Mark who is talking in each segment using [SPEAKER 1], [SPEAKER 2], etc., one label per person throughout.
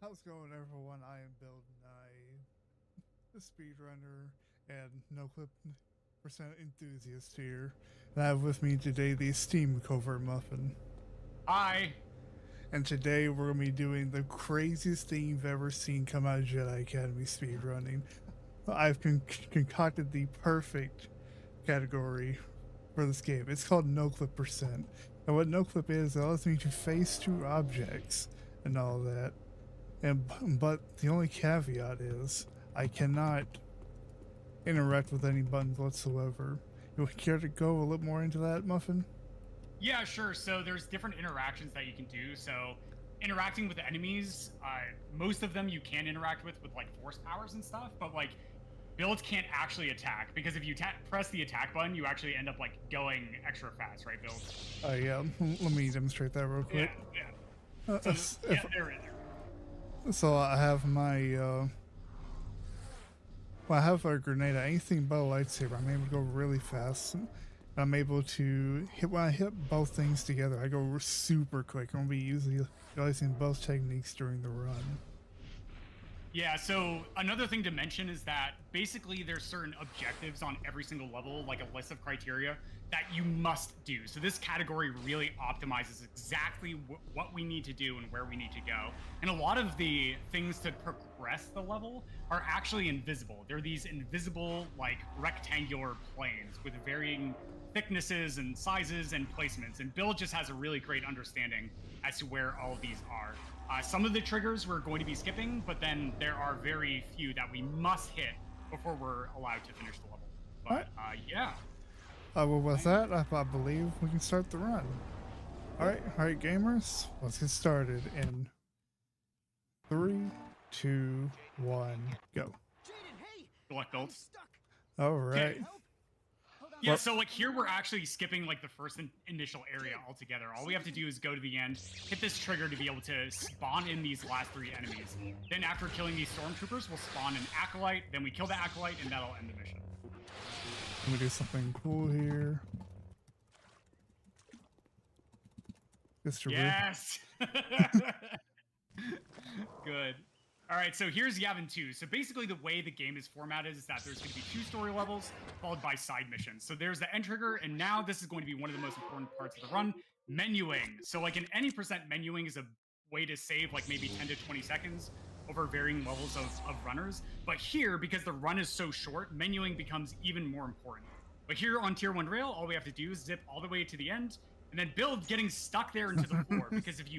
[SPEAKER 1] How's it going, everyone? I am Bill Nye, the speedrunner and no clip percent enthusiast here. And I have with me today the esteemed Covert Muffin.
[SPEAKER 2] Hi.
[SPEAKER 1] And today we're going to be doing the craziest thing you've ever seen come out of Jedi Academy speedrunning. I've concocted the perfect category for this game. It's called No Clip Percent. And what No Clip is, it allows me to face two objects and all that. But the only caveat is I cannot interact with any buttons whatsoever. You care to go a little more into that, Muffin?
[SPEAKER 2] Yeah, sure. So there's different interactions that you can do. So interacting with enemies, most of them you can interact with like force powers and stuff, but like builds can't actually attack because if you press the attack button, you actually end up like going extra fast, right, builds?
[SPEAKER 1] Yeah, let me demonstrate that real
[SPEAKER 2] Yeah,
[SPEAKER 1] quick.
[SPEAKER 2] yeah.
[SPEAKER 1] Uh,
[SPEAKER 2] So yeah,
[SPEAKER 1] if,
[SPEAKER 2] there.
[SPEAKER 1] so I have my, well, I have a grenade. Anything but a lightsaber, I'm able to go really fast. I'm able to hit when I hit both things together. I go super quick. I'm gonna be utilizing both techniques during the run.
[SPEAKER 2] Yeah, so another thing to mention is that basically there's certain objectives on every single level, like a list of criteria that you must do. So this category really optimizes exactly what we need to do and where we need to go. And a lot of the things to progress the level are actually invisible. They're these invisible, like rectangular planes with varying thicknesses and sizes and placements. And Bill just has a really great understanding as to where all of these are. Some of the triggers we're going to be skipping, but then there are very few that we must hit before we're allowed to finish the level.
[SPEAKER 1] All right.
[SPEAKER 2] But yeah.
[SPEAKER 1] Well, with that, I believe we can start the run. All right, gamers, let's get started in three, two, one, go.
[SPEAKER 2] Good luck, build.
[SPEAKER 1] All
[SPEAKER 2] Okay.
[SPEAKER 1] right.
[SPEAKER 2] Yeah,
[SPEAKER 1] Well,
[SPEAKER 2] so like here we're actually skipping like the first initial area altogether. All we have to do is go to the end, hit this trigger to be able to spawn in these last three enemies. Then after killing these stormtroopers, we'll spawn an acolyte. Then we kill the acolyte, and that'll end the mission.
[SPEAKER 1] let me do something cool here. Just to
[SPEAKER 2] Yes. Good. All right, so here's Yavin 2. So basically, the way the game is formatted is that there's going to be two story levels followed by side missions. So there's the end trigger, and now this is going to be one of the most important parts of the run, menuing. So like in any percent, menuing is a way to save like maybe 10 to 20 seconds over varying levels of runners. But here, because the run is so short, menuing becomes even more important. But here on Tier 1 Rail, all we have to do is zip all the way to the end, and then build getting stuck there into the floor. Because if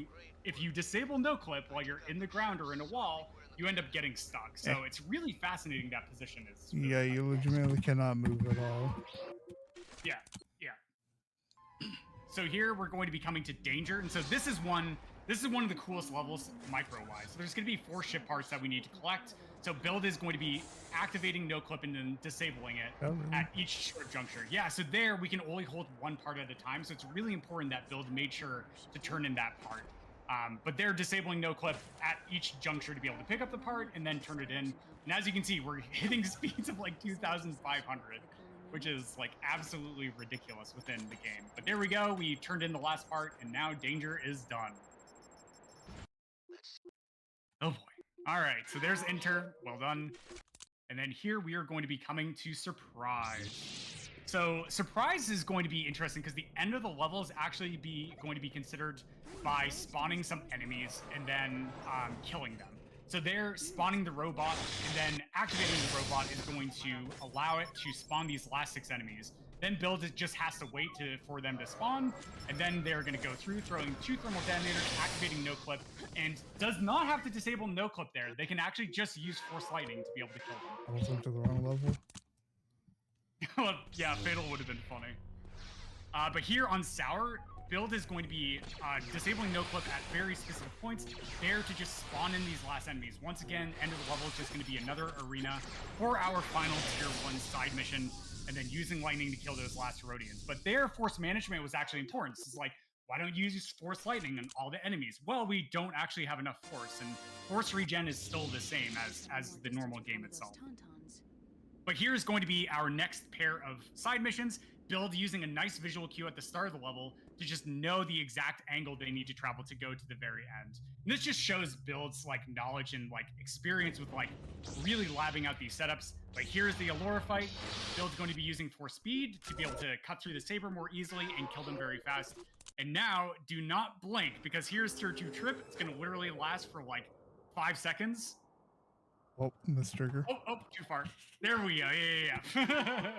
[SPEAKER 2] you disable no clip while you're in the ground or in a wall, you end up getting stuck. So it's really fascinating that position is really
[SPEAKER 1] yeah, you
[SPEAKER 2] tight.
[SPEAKER 1] legitimately cannot move at all.
[SPEAKER 2] Yeah, yeah. So here we're going to be coming to danger, and so this is one of the coolest levels micro-wise. So there's going to be 4 ship parts that we need to collect. So build is going to be activating no clip and then disabling it
[SPEAKER 1] Oh, really?
[SPEAKER 2] at each short juncture. Yeah, so there we can only hold one part at a time. So it's really important that build made sure to turn in that part. But they're disabling no clip at each juncture to be able to pick up the part and then turn it in. And as you can see, we're hitting speeds of like 2,500, which is like absolutely ridiculous within the game. But there we go. We turned in the last part, and now danger is done. Oh boy. All right. So there's enter. Well done. And then here we are going to be coming to surprise. So surprise is going to be interesting because the end of the level is actually going to be considered by spawning some enemies and then killing them. So they're spawning the robot, and then activating the robot is going to allow it to spawn these last 6 enemies. Then build just has to wait for them to spawn, and then they're going to go through throwing 2 thermal detonators, activating no clip, and does not have to disable no clip there. They can actually just use force lightning to be able to kill them.
[SPEAKER 1] I was up to the wrong level.
[SPEAKER 2] Well, yeah, fatal would have been funny. But here on Sour, build is going to be disabling no clip at very specific points there to just spawn in these last enemies. Once again, end of the level is just going to be another arena for our final tier 1 side mission, and then using lightning to kill those last Herodians. But their force management was actually important. It's like, why don't you use force lightning on all the enemies? Well, we don't actually have enough force, and force regen is still the same as the normal game itself. But here's going to be our next pair of side missions. Build using a nice visual cue at the start of the level to just know the exact angle they need to travel to go to the very end. And this just shows Build's like knowledge and like experience with like really labbing out these setups. But here's the Allura fight. Build's going to be using Force Speed to be able to cut through the Saber more easily and kill them very fast. And now, do not blink, because here's Tier 2 Trip. It's going to literally last for like 5 seconds.
[SPEAKER 1] Oh, miss trigger.
[SPEAKER 2] Oh, too far. There we go. Yeah.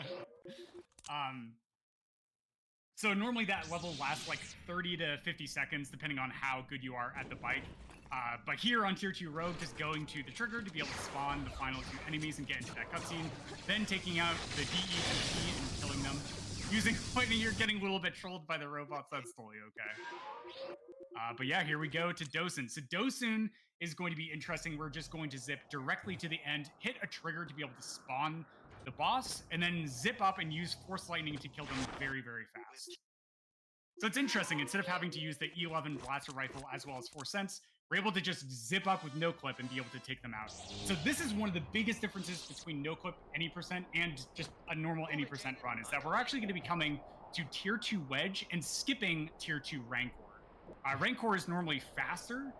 [SPEAKER 2] So normally that level lasts like 30 to 50 seconds, depending on how good you are at the bike. But here on Tier 2 Rogue, just going to the trigger to be able to spawn the final 2 enemies and get into that cutscene, then taking out the DE and the T and killing them. Using lightning, you're getting a little bit trolled by the robots. That's totally okay. But yeah, here we go to Dosun. So Dosun is going to be interesting. We're just going to zip directly to the end, hit a trigger to be able to spawn the boss, and then zip up and use Force Lightning to kill them very, very fast. So it's interesting. Instead of having to use the E11 blaster rifle as well as Force Sense, we're able to just zip up with no clip and be able to take them out. So this is one of the biggest differences between no clip any percent and just a normal any percent run, is that we're actually going to be coming to Tier 2 Wedge and skipping Tier 2 Rancor. Rancor is normally faster,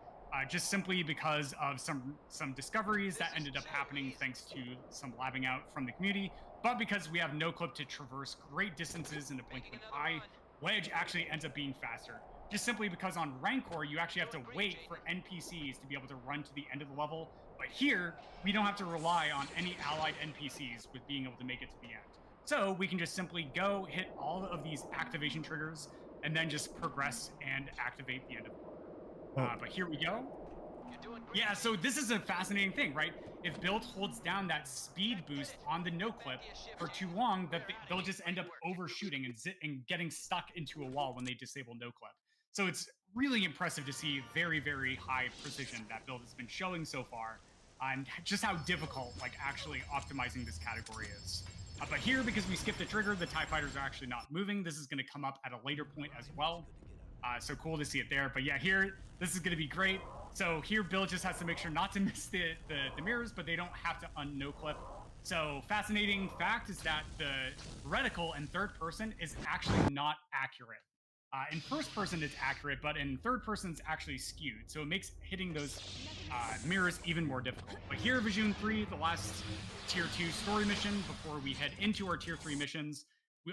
[SPEAKER 2] just simply because of some discoveries that ended up happening thanks to some labbing out from the community, but because we have no clip to traverse great distances in a blink of an eye, Wedge actually ends up being faster. Just simply because on Rancor, you actually have to wait for NPCs to be able to run to the end of the level, but here, we don't have to rely on any allied NPCs with being able to make it to the end. So we can just simply go hit all of these activation triggers and then just progress and activate the end of the level. But here we go. Yeah, so this is a fascinating thing, right? If Build holds down that speed boost on the no clip for too long, they'll just end up overshooting and getting stuck into a wall when they disable no clip. So it's really impressive to see very, very high precision that Build has been showing so far, and just how difficult like actually optimizing this category is. But here, because we skipped the trigger, the TIE fighters are actually not moving. This is going to come up at a later point as well. So cool to see it there. But yeah, here, this is going to be great. So here, Build just has to make sure not to miss the mirrors, but they don't have to un-no clip. So fascinating fact is that the reticle in third person is actually not accurate. In first person, it's accurate, but in third person, it's actually skewed. So it makes hitting those mirrors even more difficult. But here, Vajjoon 3, the last Tier 2 story mission, before we head into our Tier 3 missions,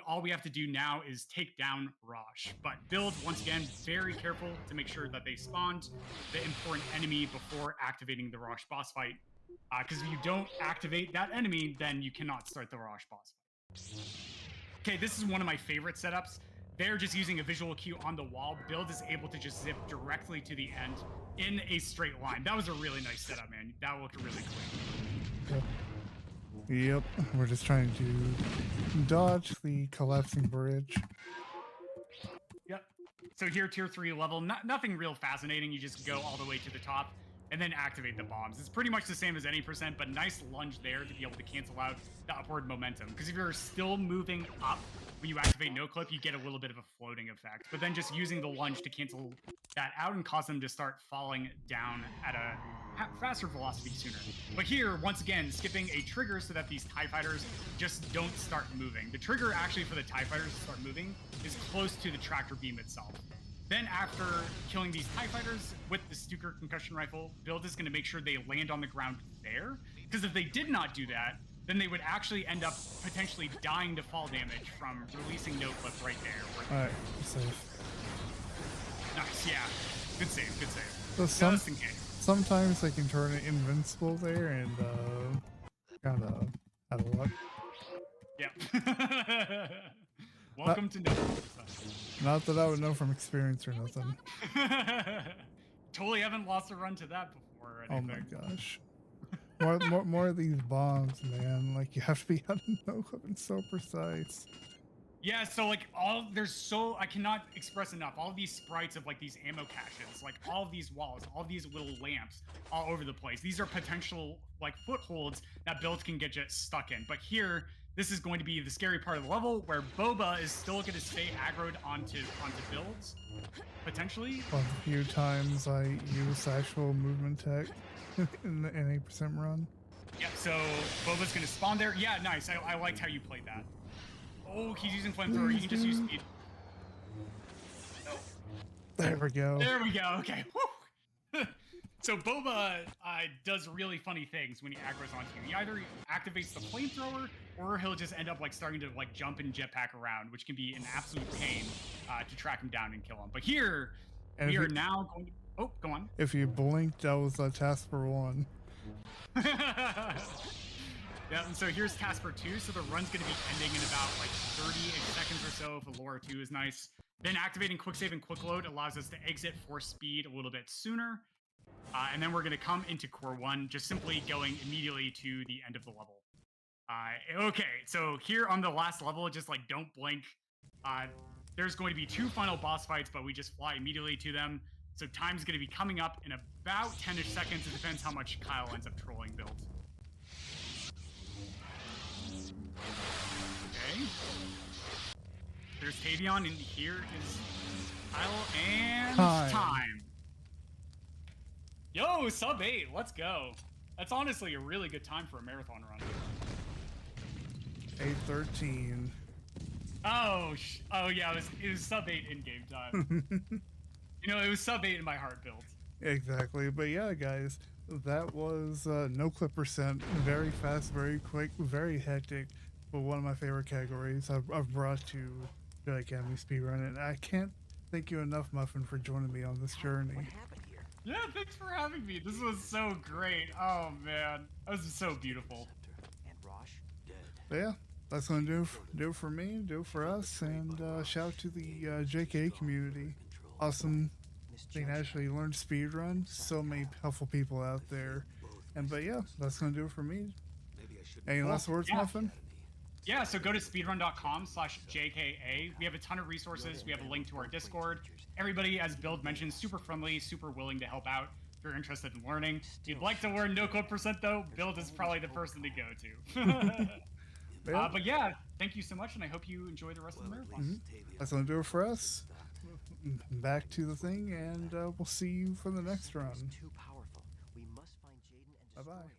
[SPEAKER 2] all we have to do now is take down Rosh. But Build, once again, very careful to make sure that they spawned the important enemy before activating the Rosh boss fight. Because if you don't activate that enemy, then you cannot start the Rosh boss fight. Okay, this is one of my favorite setups. They're just using a visual cue on the wall. Build is able to just zip directly to the end in a straight line. That was a really nice setup, man. That looked really clean.
[SPEAKER 1] Yep, we're just trying to dodge the collapsing bridge.
[SPEAKER 2] Yep. So here, Tier 3 level, nothing real fascinating. You just go all the way to the top and then activate the bombs. It's pretty much the same as any percent, but nice lunge there to be able to cancel out the upward momentum. Because if you're still moving up when you activate no clip, you get a little bit of a floating effect. But then just using the lunge to cancel that out and cause them to start falling down at a faster velocity sooner. But here, once again, skipping a trigger so that these TIE fighters just don't start moving. The trigger actually for the TIE fighters to start moving is close to the tractor beam itself. Then after killing these TIE fighters with the Stuker concussion rifle, Build is going to make sure they land on the ground there. Because if they did not do that, then they would actually end up potentially dying to fall damage from releasing no clip right there.
[SPEAKER 1] Alright, safe.
[SPEAKER 2] Nice, yeah. Good save, good save.
[SPEAKER 1] So
[SPEAKER 2] Just in case.
[SPEAKER 1] sometimes they can turn it invincible there and kind of out of luck.
[SPEAKER 2] Yep. Welcome to no.
[SPEAKER 1] Not that I would know from experience or nothing.
[SPEAKER 2] Totally haven't lost a run to that before or anything.
[SPEAKER 1] Oh my gosh. More of these bombs, man. Like, you have to be on a no clip and so precise.
[SPEAKER 2] Yeah, so like I cannot express enough. All of these sprites of like these ammo caches, like all of these walls, all of these little lamps all over the place. These are potential like footholds that Build can get just stuck in. But here, this is going to be the scary part of the level where Boba is still going to stay aggroed onto Builds, potentially.
[SPEAKER 1] Well, a few times I use actual movement tech in the 8% run.
[SPEAKER 2] Yep, so Boba's gonna spawn there. Yeah, nice. I liked how you played that. Oh, he's using flamethrower. You
[SPEAKER 1] Please,
[SPEAKER 2] can just use
[SPEAKER 1] dude.
[SPEAKER 2] speed. Oh,
[SPEAKER 1] There we go.
[SPEAKER 2] there we go. Okay. Whew. So Boba does really funny things when he aggroes onto you. He either activates the flamethrower, or he'll just end up like starting to like jump and jetpack around, which can be an absolute pain to track him down and kill him. But here
[SPEAKER 1] And
[SPEAKER 2] we are now going to. Oh, go on.
[SPEAKER 1] if you blinked, that was a task for one.
[SPEAKER 2] Yeah, and so here's Casper 2. So the run's going to be ending in about like 30-ish seconds or so if Allura 2 is nice. Then activating Quick Save and Quick Load allows us to exit Force Speed a little bit sooner. And then we're going to come into Core 1, just simply going immediately to the end of the level. Okay, so here on the last level, just like don't blink. There's going to be 2 final boss fights, but we just fly immediately to them. So time's going to be coming up in about 10-ish seconds. It depends how much Kyle ends up trolling builds. Okay. There's Tavion, and here is Kyle, and time. Yo, sub 8, let's go. That's honestly a really good time for a marathon run.
[SPEAKER 1] 8:13.
[SPEAKER 2] Oh yeah, it was sub 8 in game time. You know, it was sub 8 in my hard build.
[SPEAKER 1] Exactly. But yeah, guys, that was no clip percent. Very fast, very quick, very hectic. But one of my favorite categories I've brought to Jedi Academy Speedrun. And I can't thank you enough, Muffin, for joining me on this journey.
[SPEAKER 3] What happened here?
[SPEAKER 2] Yeah, thanks for having me. This was so great. Oh man, that was so beautiful.
[SPEAKER 3] And Rosh dead.
[SPEAKER 1] But yeah, that's gonna do it for me, do it for us, and shout out to the JK community. Awesome thing to actually learn speedrun. So many helpful people out there. And but yeah, that's gonna do it for me. Any last words,
[SPEAKER 2] Yeah.
[SPEAKER 1] Muffin?
[SPEAKER 2] Yeah, so go to speedrun.com/JKA. We have a ton of resources. We have a link to our Discord. Everybody, as Build mentioned, super friendly, super willing to help out if you're interested in learning. If you'd like to learn no code percent though, Build is probably the person to go to.
[SPEAKER 1] Yeah.
[SPEAKER 2] But yeah, thank you so much, and I hope you enjoy the rest of the marathon.
[SPEAKER 1] That's gonna do it for us. Back to the thing, and we'll see you for the next run.
[SPEAKER 3] Too powerful. We must find Jaden and
[SPEAKER 1] Bye bye.